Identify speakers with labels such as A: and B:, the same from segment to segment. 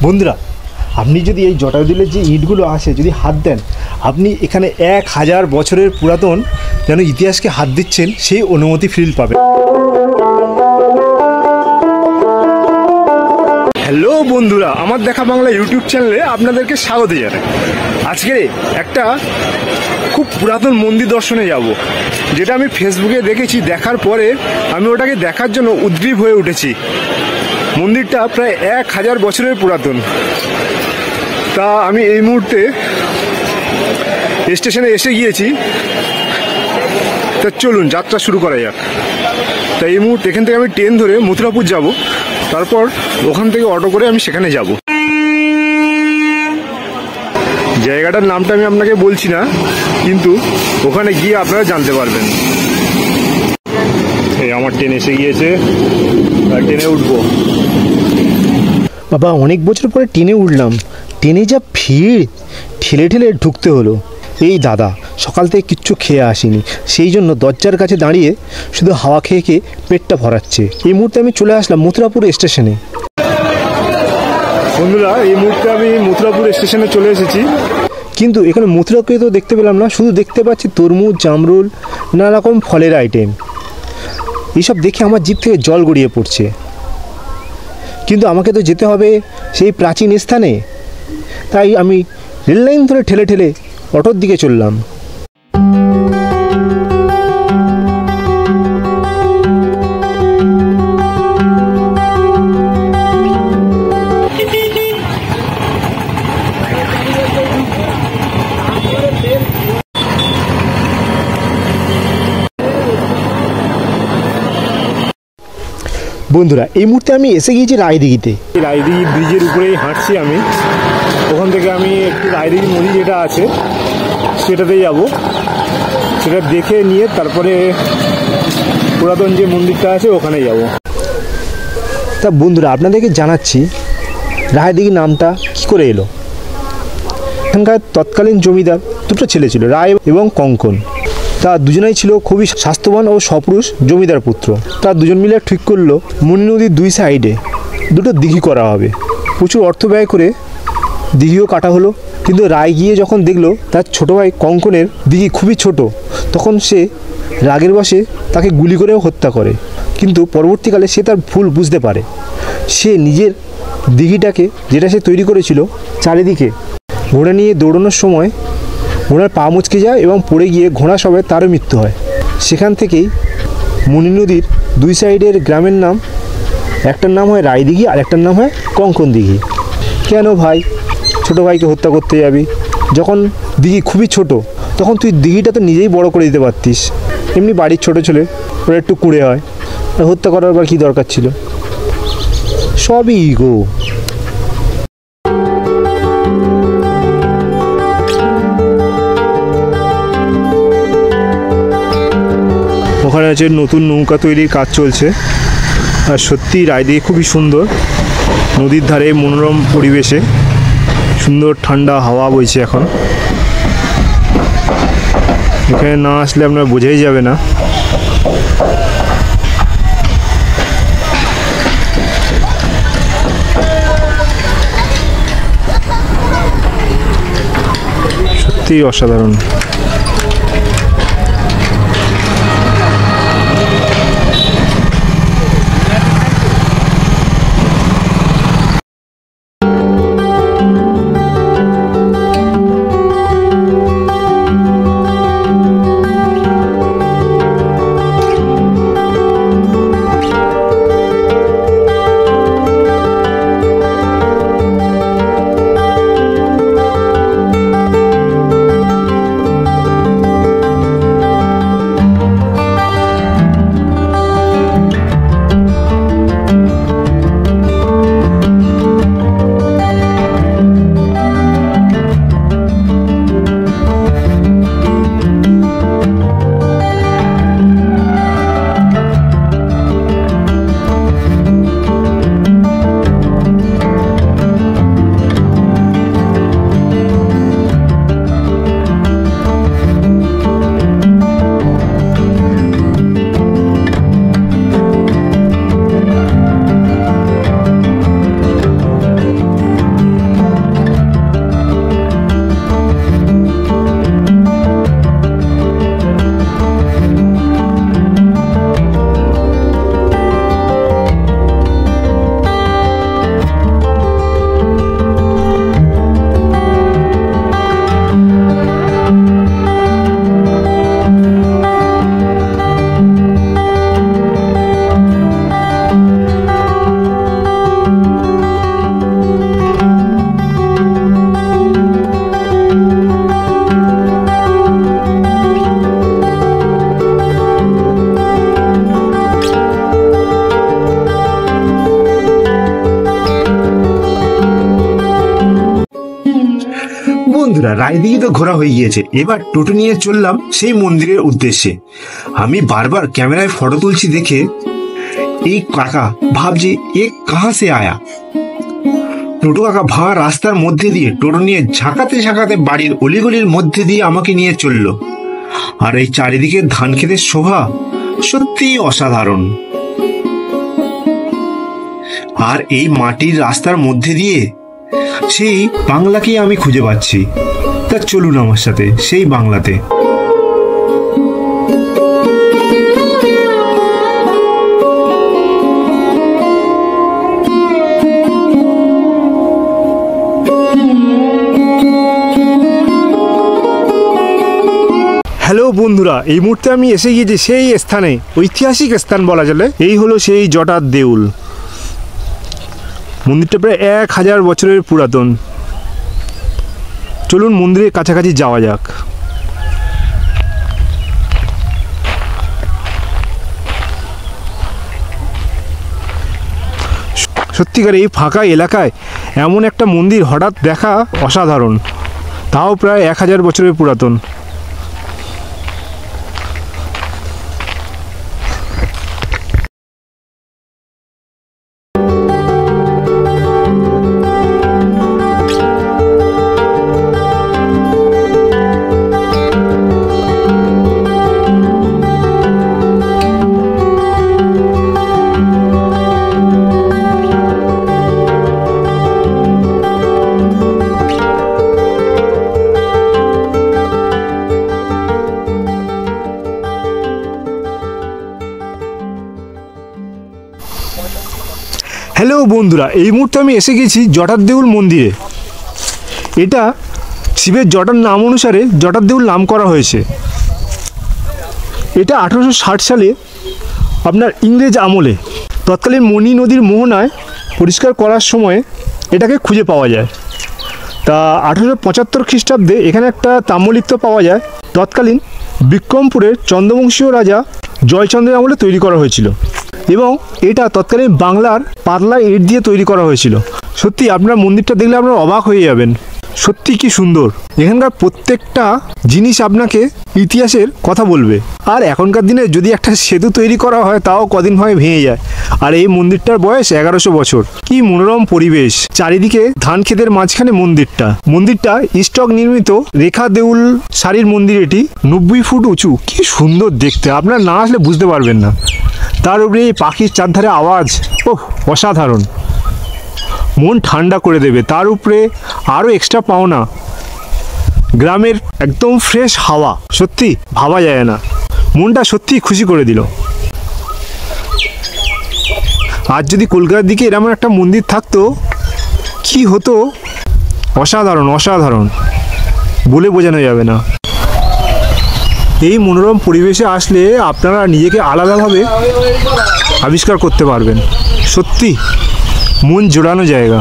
A: বন্ধুরা, আপনি যদি এই জটায়ুদুলের যে ইটগুলো আছে যদি হাত দেন, আপনি এখানে 1000 বছরের পুরাতন যেন ইতিহাসকে হাত দিচ্ছেন সেই অনুমতি ফিল পাবেন। হ্যালো বন্ধুরা, আমার দেখা বাংলা ইউটিউব চ্যানেলে আপনাদেরকে স্বাগত জানাই। আজকে একটা খুব পুরাতন মন্দির দর্শনে যাব, যেটা আমি ফেসবুকে দেখেছি। দেখার পরে আমি ওটাকে দেখার জন্য উদ্গ্রীব হয়ে উঠেছি। মন্দিরটা প্রায় 1000 বছরের পুরাতন। তা আমি এই মুহূর্তে স্টেশনে এসে গিয়েছি। তা চলুন যাত্রা শুরু করা যাক। তা এই মুহূর্তে এখান থেকে আমি ট্রেন ধরে মথুরাপুর যাব, তারপর ওখান থেকে অটো করে আমি সেখানে যাব। জায়গাটার নামটা আমি আপনাকে বলছি না, কিন্তু ওখানে গিয়ে আপনারা জানতে পারবেন। এই আমার ট্রেন এসে গিয়েছে, আর ট্রেনে উঠবো। বাবা, অনেক বছর পরে ট্রেনে উঠলাম। ট্রেনে যা ভিড়, ঠেলে ঠেলে ঢুকতে হলো। এই দাদা সকাল থেকে কিচ্ছু খেয়ে আসেনি, সেই জন্য দরজার কাছে দাঁড়িয়ে শুধু হাওয়া খেয়ে খেয়ে পেটটা ভরাচ্ছে। এই মুহূর্তে আমি চলে আসলাম মথুরাপুর স্টেশনে। বন্ধুরা, এই মুহূর্তে আমি মথুরাপুর স্টেশনে চলে এসেছি, কিন্তু এখানে মথুরাকে তো দেখতে পেলাম না। শুধু দেখতে পাচ্ছি তরমুজ, জামরুল, নানা রকম ফলের আইটেম। এইসব দেখে আমার জিভ থেকে জল গড়িয়ে পড়ছে। কিন্তু আমাকে তো যেতে হবে সেই প্রাচীন স্থানে। তাই আমি রেল লাইন ধরে ঠেলে ঠেলে অটোর দিকে চললাম। বন্ধুরা, এই মুহূর্তে আমি এসে গিয়েছি রায়দিঘিতে। রায়দিঘি ব্রিজের উপরেই হাঁটছি আমি। ওখান থেকে আমি একটু রায়দিঘি নদী যেটা আছে সেটাতেই যাব। সেটা দেখে নিয়ে তারপরে পুরাতন যে মন্দিরটা আছে ওখানে যাব। তা বন্ধুরা, আপনাদেরকে জানাচ্ছি রায়দিঘি নামটা কী করে এলো। এখানকার তৎকালীন জমিদার দুটো ছেলে ছিল, রায় এবং কঙ্কন। তা দুজনেই ছিল খুবই স্বাস্থ্যবান ও সপুরুষ জমিদার পুত্র। তা দুজন মিলে ঠিক করলো মুনি নদীর দুই সাইডে দুটো দিঘি করা হবে। প্রচুর অর্থ ব্যয় করে দিঘিও কাটা হলো। কিন্তু রায় গিয়ে যখন দেখলো তার ছোটো ভাই কঙ্কনের দিঘি খুবই ছোট, তখন সে রাগের বশে তাকে গুলি করেও হত্যা করে। কিন্তু পরবর্তীকালে সে তার ভুল বুঝতে পারে। সে নিজের দিঘিটাকে, যেটা সে তৈরি করেছিল, চারিদিকে ঘোড়া নিয়ে দৌড়ানোর সময় ঘোড়ার পা মুচকে যায় এবং পড়ে গিয়ে ঘোড়া সবে তারও মৃত্যু হয়। সেখান থেকেই মুনি নদীর দুই সাইডের গ্রামের নাম, একটার নাম হয় রায়দিঘি আর একটার নাম হয় কঙ্কন দিঘি। কেন ভাই ছোটো ভাইকে হত্যা করতে যাবি? যখন দিঘি খুবই ছোট, তখন তুই দিঘিটা তো নিজেই বড় করে দিতে পারতিস। এমনি বাড়ির ছোটো ছেলে, ওরা একটু কুঁড়ে হয়, হত্যা করার বা কী দরকার ছিল? সবই ইগো। ওখানে আছে নতুন নৌকা তৈরির কাজ চলছে। আর সত্যি রায়দিঘি খুবই সুন্দর। নদীর ধারে মনোরম পরিবেশে সুন্দর ঠান্ডা হাওয়া বইছে এখন। এখানে না আসলে আপনার বোঝাই যাবে না। সত্যিই অসাধারণ। বন্ধুরা, রায়দিঘি তো ঘোরা হয়ে গিয়েছে, এবার টোটো নিয়ে চললাম সেই মন্দিরের উদ্দেশ্যে। আমি বারবার ক্যামেরায় ফটো তুলছি দেখে এই কাকা ভাবছি এ কাহা সে আয়া। টোটো কাকা ভাঙা রাস্তার মধ্যে দিয়ে টোটো নিয়ে ঝাঁকাতে ঝাঁকাতে বাড়ির অলিগলির মধ্যে দিয়ে আমাকে নিয়ে চললো। আর এই চারিদিকে ধান ক্ষেতের শোভা সত্যিই অসাধারণ। আর এই মাটির রাস্তার মধ্যে দিয়ে সেই বাংলাকেই আমি খুঁজে পাচ্ছি। তা চলুন আমার সাথে সেই বাংলাতে। হ্যালো বন্ধুরা, এই মুহূর্তে আমি এসে গিয়েছি সেই স্থানে, ঐতিহাসিক স্থান বলা চলে। এই হলো সেই জটার দেউল। মন্দিরটা প্রায় 1000 বছরের পুরাতন। চলুন মন্দিরের কাছাকাছি যাওয়া যাক। সত্যিকার এই ফাঁকা এলাকায় এমন একটা মন্দির হঠাৎ দেখা অসাধারণ, তাও প্রায় 1000 বছরের পুরাতন। হ্যালো বন্ধুরা, এই মুহূর্তে আমি এসে গেছি জটার দেউল মন্দিরে। এটা শিবের জটার নাম অনুসারে জটার দেউল নাম করা হয়েছে। এটা 1860 সালে আপনার ইংরেজ আমলে তৎকালীন মণি নদীর মোহনায় পরিষ্কার করার সময় এটাকে খুঁজে পাওয়া যায়। তা 1875 খ্রিস্টাব্দে এখানে একটা তাম্রলিপ্ত পাওয়া যায়। তৎকালীন বিক্রমপুরের চন্দ্রবংশীয় রাজা জয়চন্দ্রের আমলে তৈরি করা হয়েছিল এবং এটা তৎকালীন বাংলার পাতলা ইট দিয়ে তৈরি করা হয়েছিল। সত্যি আপনারা মন্দিরটা দেখলে আপনারা অবাক হয়ে যাবেন, সত্যি কি সুন্দর। এখানকার প্রত্যেকটা জিনিস আপনাকে ইতিহাসের কথা বলবে। আর এখনকার দিনে যদি একটা সেতু তৈরি করা হয় তাও কদিন হয় ভেঙে যায়। আর এই মন্দিরটার বয়স 1100 বছর। কি মনোরম পরিবেশ, চারিদিকে ধান ক্ষেতের মাঝখানে মন্দিরটা স্টক নির্মিত রেখা দেউল সারির মন্দির। এটি 90 ফুট উঁচু। কি সুন্দর দেখতে, আপনারা না আসলে বুঝতে পারবেন না। তার উপরে এই পাখির চারধারে আওয়াজ, ওহ অসাধারণ, মন ঠান্ডা করে দেবে। তার উপরে আরও এক্সট্রা পাওনা গ্রামের একদম ফ্রেশ হাওয়া, সত্যি ভাবা যায় না, মনটা সত্যি খুশি করে দিল। আজ যদি কলকাতার দিকে এরকম একটা মন্দির থাকতো কি হতো, অসাধারণ অসাধারণ, বলে বোঝানো যাবে না। এই মনোরম পরিবেশে আসলে আপনারা নিজেকে আলাদাভাবে আবিষ্কার করতে পারবেন। সত্যি মন জোড়ানো জায়গা।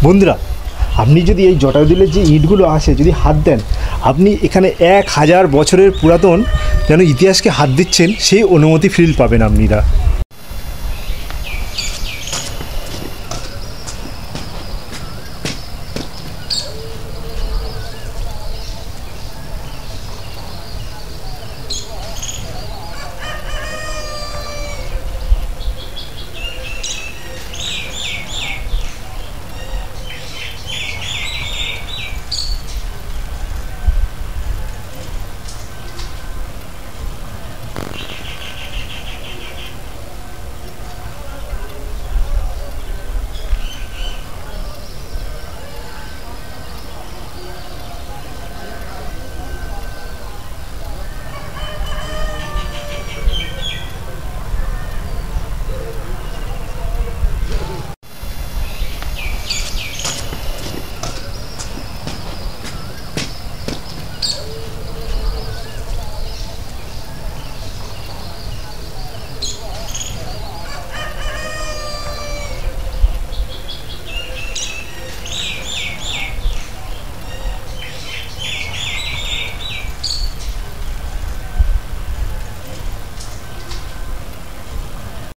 A: বন্ধুরা, আপনি যদি এই জটায়ুদুলের যে ইটগুলো আছে যদি হাত দেন, আপনি এখানে 1000 বছরের পুরাতন যেন ইতিহাসকে হাত দিচ্ছেন সেই অনুমতি ফিল পাবেন আপনারা।